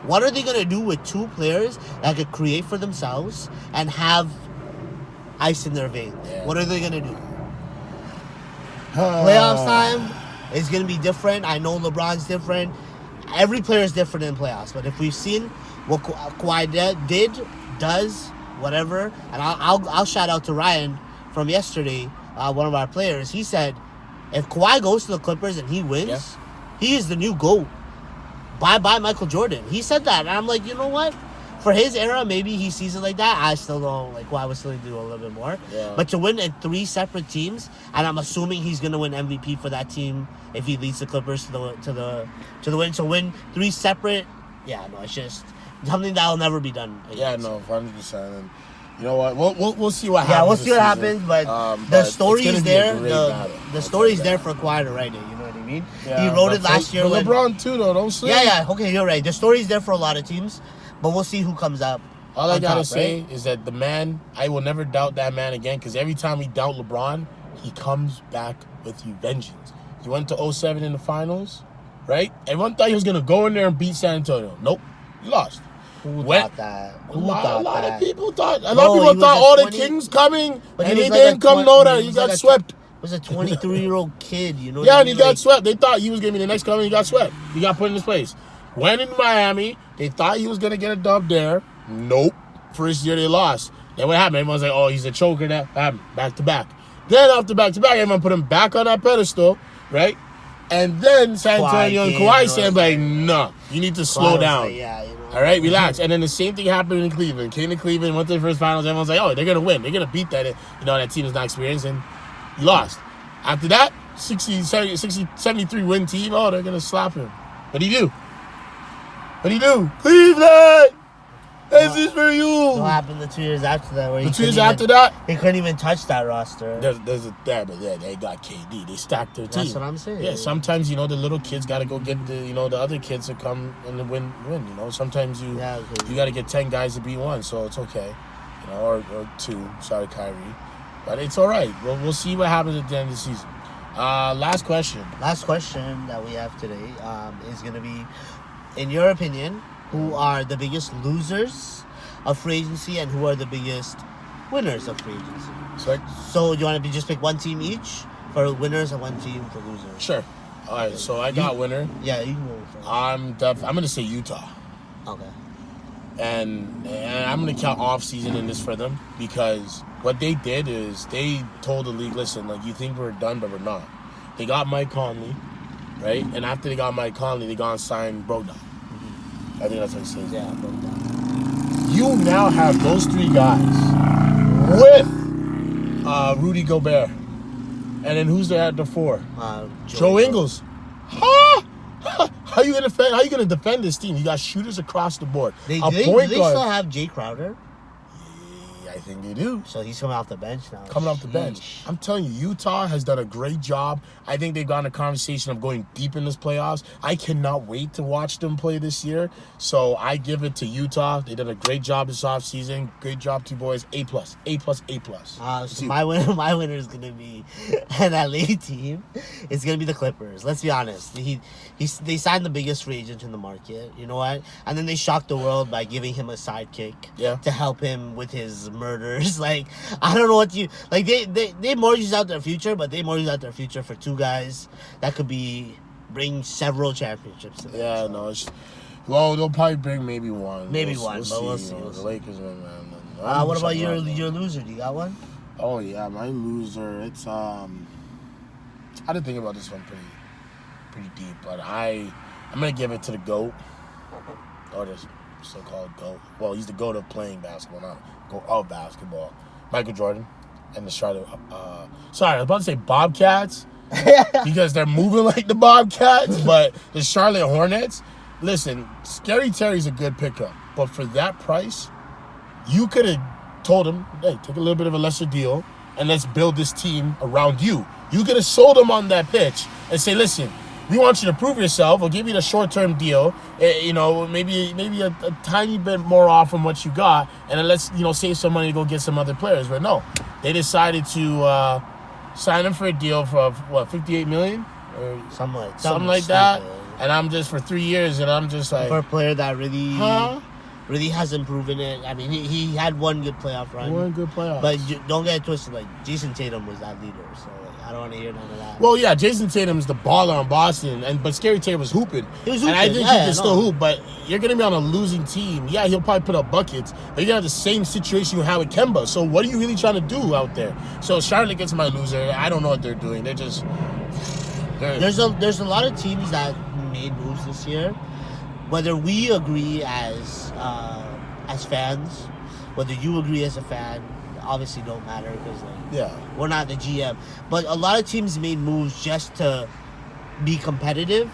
What are they gonna do with two players that could create for themselves and have ice in their veins? Yeah. What are they gonna do? Playoffs time is going to be different. I know LeBron's different. Every player is different in playoffs. But if we've seen what Kawhi does, whatever, and I'll shout out to Ryan from yesterday, one of our players. He said, if Kawhi goes to the Clippers and he wins, he is the new GOAT. Bye-bye Michael Jordan. He said that. And I'm like, you know what? For his era, maybe he sees it like that. I still don't like why was still do a little bit more. Yeah. But to win in 3 separate teams, and I'm assuming he's gonna win MVP for that team if he leads the Clippers to the win. So win 3 separate, it's just something that'll never be done. Yeah, no, 100%. And you know what? We'll see what happens. Yeah, we'll see what happens. But the story is there. The story is there for Kawhi to write it. You know what I mean? Yeah, he wrote it last year. For LeBron too, though. Don't sleep. Yeah. Okay, you're right. The story is there for a lot of teams. But we'll see who comes up. All I gotta say is that the man, I will never doubt that man again, because every time we doubt LeBron, he comes back with you vengeance. He went to 07 in the finals, right? Everyone thought he was gonna go in there and beat San Antonio. Nope, he lost. Who thought that? A lot of people thought. A lot No, of he people was thought a all 20 the Kings coming, But and he he was didn't come know that he he was got like swept. Was a 23-year-old kid, you know? Yeah, and he got swept. They thought he was going to be the next coming. He got swept. He got put in his place. Went in Miami. They thought he was going to get a dub there. Nope. First year they lost. Then what happened? Everyone's like, oh, he's a choker. That happened. Back to back. Then after back to back, everyone put him back on that pedestal, right? And then San Antonio and Kawhi said, like, no, you need to slow down. All right, relax. And then the same thing happened in Cleveland. Came to Cleveland, went to the first finals. Everyone's like, oh, they're going to win. They're going to beat that. That team is not experienced. And he lost. After that, 73 win team. Oh, they're going to slap him. What'd he do? Cleveland! This is for you! What happened the 2 years after that? The 2 years after that? They couldn't even touch that roster. But they got KD. They stacked their team. That's what I'm saying. Yeah, sometimes, the little kids got to go get the other kids to come and win. Sometimes you got to get 10 guys to beat one, so it's okay. Or 2. Sorry, Kyrie. But it's all right. We'll see what happens at the end of the season. Last question. Last question that we have today is going to be, in your opinion, who are the biggest losers of free agency and who are the biggest winners of free agency? So do you want to just pick one team each for winners and one team for losers? Sure. All right, so I got winner. Yeah, you can go first. I'm going to say Utah. Okay. And I'm going to count off-season in this for them because what they did is they told the league, listen, like, you think we're done, but we're not. They got Mike Conley, right? And after they got Mike Conley, they got and signed Brogdon. Mm-hmm. I think that's what he says. Yeah, Brogdon. You now have those three guys with Rudy Gobert. And then who's there at the four? Joe Ingles. Huh? How you gonna defend this team? You got shooters across the board. Do they still have Jay Crowder? I think they do. So he's coming off the bench now. Coming off the bench. I'm telling you, Utah has done a great job. I think they've gotten a conversation of going deep in this playoffs. I cannot wait to watch them play this year. So I give it to Utah. They did a great job this offseason. Great job, two boys. A+. A+. So my winner is gonna be an LA team. It's gonna be the Clippers. Let's be honest. They signed the biggest free agent in the market. You know what? And then they shocked the world by giving him a sidekick to help him with his murders. Like, I don't know what you like. They mortgaged out their future, but they mortgaged out their future for two guys that could bring several championships to them. Yeah, no. Well, they'll probably bring maybe one. We'll see. The Lakers, man. What about your loser? Do you got one? Oh yeah, my loser. It's I didn't think about this one pretty deep, but I'm gonna give it to the GOAT, or the so-called GOAT. Well, he's the GOAT of playing basketball, not GOAT of basketball. Michael Jordan and the Charlotte. Sorry, I was about to say Bobcats because they're moving like the Bobcats, but the Charlotte Hornets. Listen, Scary Terry's a good pickup, but for that price, you could have told him, hey, take a little bit of a lesser deal and let's build this team around you. You could have sold him on that pitch and say, listen, we want you to prove yourself. We'll give you the short-term deal. Maybe a tiny bit more off from what you got, and then let's save some money to go get some other players. But no, they decided to sign him for a deal for what, $58 million or something like that. And I'm just for 3 years, and I'm just like, for a player that really hasn't proven it. I mean, he had one good playoff run. But don't get it twisted. Like, Jason Tatum was that leader, so I don't want to hear none of that. Well, yeah, Jason Tatum's the baller on Boston, but Scary Terry was hooping. He was hooping, and I think he can still hoop. But you're gonna be on a losing team. Yeah, he'll probably put up buckets, but you're gonna have the same situation you have with Kemba. So what are you really trying to do out there? So Charlotte gets my loser. I don't know what they're doing. They're just there's a lot of teams that made moves this year. Whether we agree as fans, whether you agree as a fan, obviously don't matter because we're not the GM. But a lot of teams made moves just to be competitive.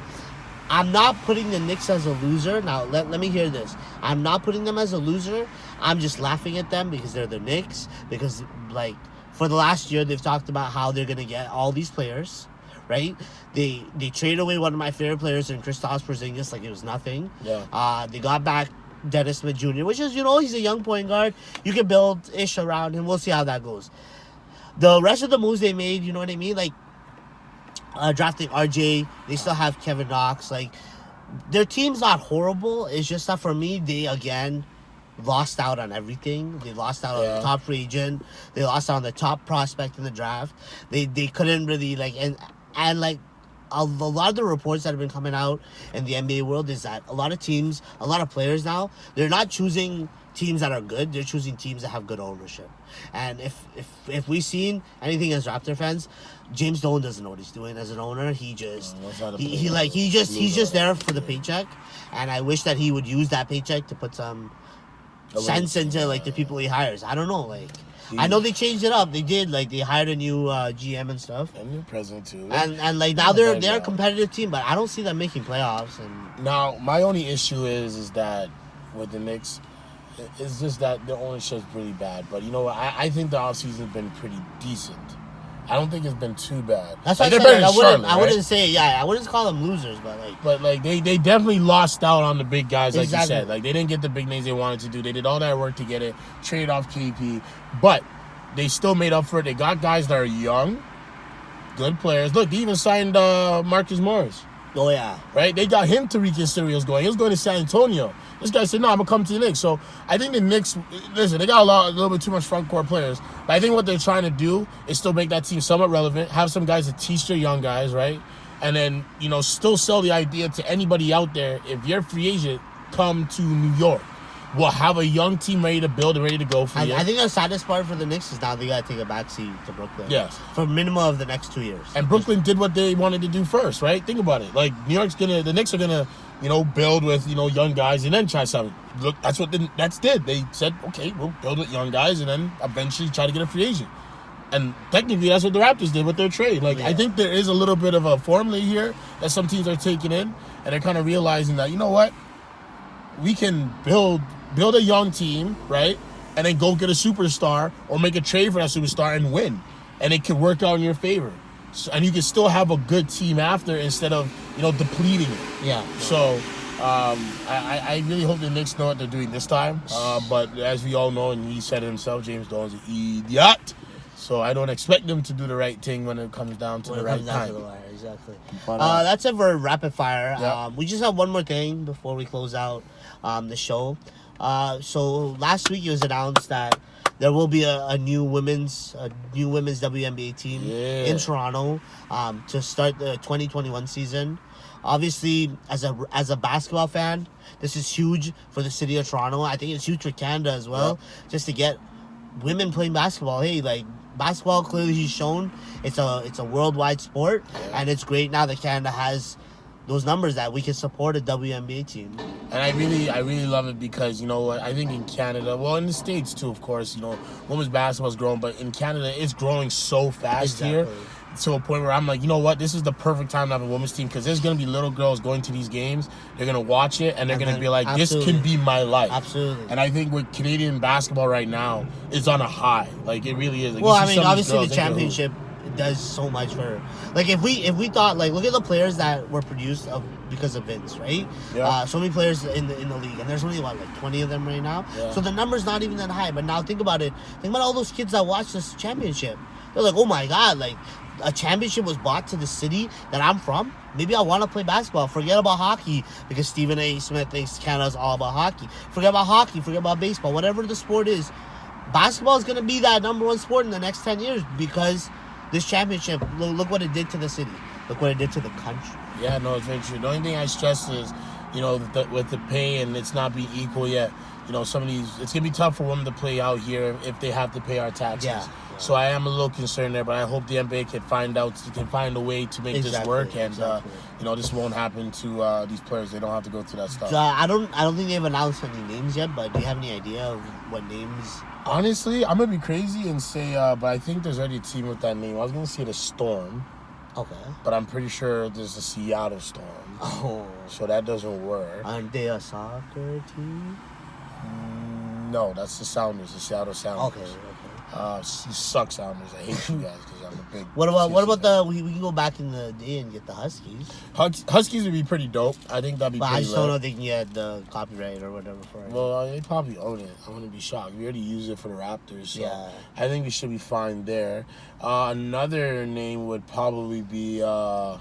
I'm not putting the Knicks as a loser. Now let me hear this. I'm not putting them as a loser. I'm just laughing at them because they're the Knicks. Because like for the last year they've talked about how they're gonna get all these players. Right? They traded away one of my favorite players in Kristaps Porzingis like it was nothing. Yeah. They got back Dennis Smith Jr., which is, he's a young point guard. You can build ish around him. We'll see how that goes. The rest of the moves they made, you know what I mean? Like drafting RJ, they still have Kevin Knox. Like, their team's not horrible. It's just that for me, they again lost out on everything. They lost out on the top free agent. They lost out on the top prospect in the draft. They couldn't really and like a lot of the reports that have been coming out in the NBA world is that a lot of teams, a lot of players now, they're not choosing teams that are good. They're choosing teams that have good ownership. And if we've seen anything as Raptor fans, James Dolan doesn't know what he's doing as an owner. He's just there for the paycheck. And I wish that he would use that paycheck to put some sense into the people he hires. I don't know, I know they changed it up. They did, they hired a new GM and stuff. A new president too. And now they're a competitive team, but I don't see them making playoffs. And now my only issue is that with the Knicks, it's just that the ownership's pretty bad. But you know what? I think the offseason has been pretty decent. I don't think it's been too bad. That's what I said. I wouldn't say, I wouldn't call them losers, but they definitely lost out on the big guys, like you said. They didn't get the big names they wanted to do. They did all that work to get it, trade off KP, but they still made up for it. They got guys that are young, good players. Look, they even signed Marcus Morris. Oh yeah, right. They got him to reconsider he was going. He was going to San Antonio. This guy said, "No, I'm gonna come to the Knicks." So I think the Knicks, listen, they got a little bit too much front court players. But I think what they're trying to do is still make that team somewhat relevant. Have some guys to teach their young guys, right? And then still sell the idea to anybody out there. If you're a free agent, come to New York. We'll have a young team ready to build and ready to go for you. I think the saddest part for the Knicks is now they got to take a backseat to Brooklyn. Yes. For a minimum of the next 2 years. And Brooklyn did what they wanted to do first, right? Think about it. Like, the Knicks are gonna, build with, young guys and then try something. Look, that's what the Nets did. They said, okay, we'll build with young guys and then eventually try to get a free agent. And technically, that's what the Raptors did with their trade. Like, I think there is a little bit of a formula here that some teams are taking in, and they're kind of realizing that, you know what? We can build a young team, right? And then go get a superstar or make a trade for that superstar and win. And it can work out in your favor. So, and you can still have a good team after instead of, depleting it. Yeah. So, I really hope the Knicks know what they're doing this time. But as we all know, and he said it himself, James Dolan's an idiot. So I don't expect them to do the right thing when it comes down to the right time. Exactly. But, that's it for rapid fire. Yeah. We just have one more thing before we close out the show. So last week it was announced that there will be a new women's WNBA team in Toronto to start the 2021 season. Obviously, as a basketball fan, this is huge for the city of Toronto. I think it's huge for Canada as well, just to get women playing basketball. Hey, like, basketball clearly has shown it's a worldwide sport, and it's great now that Canada has those numbers that we can support a WNBA team. And I really love it because, I think in Canada, well, in the States too, of course, women's basketball is growing, but in Canada, it's growing so fast here to a point where I'm like, you know what, this is the perfect time to have a women's team because there's going to be little girls going to these games, they're going to watch it, and they're going to be like, this can be my life. Absolutely. And I think with Canadian basketball right now, it's on a high. Like, it really is. Like, well, I mean, obviously the championship does so much for, like, if we thought, like, look at the players that were produced because of Vince, right? Yeah. So many players in the league, and there's only like 20 of them right now. Yeah. So the number's not even that high. But now think about it. Think about all those kids that watch this championship. They're like, oh my god, like, a championship was brought to the city that I'm from. Maybe I want to play basketball. Forget about hockey because Stephen A. Smith thinks Canada's all about hockey. Forget about hockey. Forget about baseball. Whatever the sport is, basketball is going to be that number one sport in the next 10 years because this championship, look what it did to the city. Look what it did to the country. Yeah, no, it's very true. The only thing I stress is, with the pay and it's not be equal yet. Some of these, it's going to be tough for women to play out here if they have to pay our taxes. Yeah. So I am a little concerned there, but I hope the NBA can find a way to make this work, and this won't happen to these players. They don't have to go through that stuff. So I don't think they've announced any names yet, but do you have any idea of what names? Honestly, I'm gonna be crazy and say, but I think there's already a team with that name. I was gonna say the Storm. Okay. But I'm pretty sure there's the Seattle Storm. Oh. So that doesn't work. Aren't they a soccer team? No, that's the Sounders, the Seattle Sounders. Okay. You suck, Sounders. I hate you guys because I'm a big. What about we can go back in the day and get the Huskies. Huskies would be pretty dope. I think that'd be. But pretty I just don't know if they can get the copyright or whatever for it. Well, they probably own it. I wouldn't be shocked. We already used it for the Raptors, so yeah. I think we should be fine there. Another name would probably be. I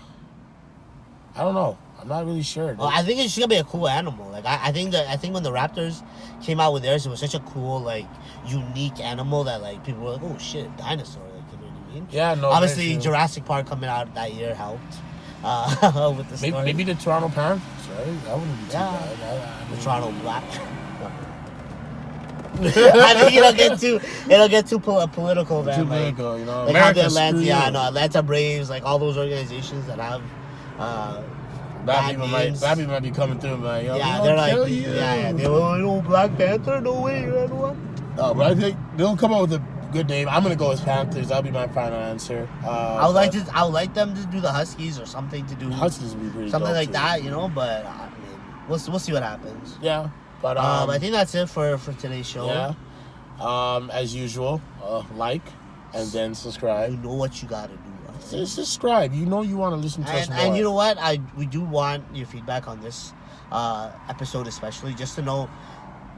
don't know. I'm not really sure. Well, I think it's just gonna be a cool animal. Like I think when the Raptors came out with theirs, it was such a cool, like, unique animal that, like, people were like, oh shit, dinosaur. Like, you know what I mean? Yeah, no. Obviously, Jurassic Park coming out that year helped with the story. Maybe the Toronto Panthers, right? That wouldn't be too bad. The Toronto Black. I think it'll get too political, man. Too political, Like how the Atlanta Braves, like all those organizations that have. Bad people might be coming through, man. They're like, they're Black Panther, no way, man. No, but I think they'll come up with a good name. I'm gonna go with Panthers. That'll be my final answer. I would like them to do the Huskies or something to do. Huskies would be pretty something dope like too. that, But I mean, we'll see what happens. Yeah, but I think that's it for today's show. Yeah. As usual, like and then subscribe. You know what you gotta do. Just subscribe. You want to listen to us more. And you know what? We do want your feedback on this episode, especially just to know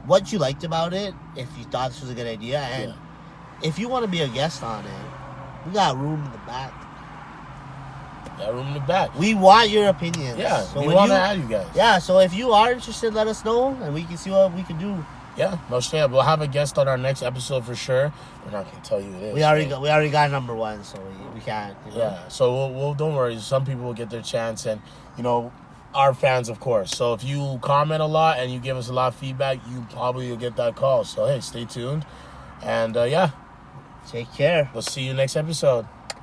what you liked about it. If you thought this was a good idea, and if you want to be a guest on it, we got room in the back. Got room in the back. We want your opinions. Yeah, so we want to have you guys. Yeah, so if you are interested, let us know, and we can see what we can do. Yeah, no shit. We'll have a guest on our next episode for sure. We're not gonna tell you who it is. We already got number one, so we can't. Yeah. So we'll don't worry. Some people will get their chance, and our fans, of course. So if you comment a lot and you give us a lot of feedback, you probably will get that call. So hey, stay tuned. And yeah, Take care. we'll see you next episode.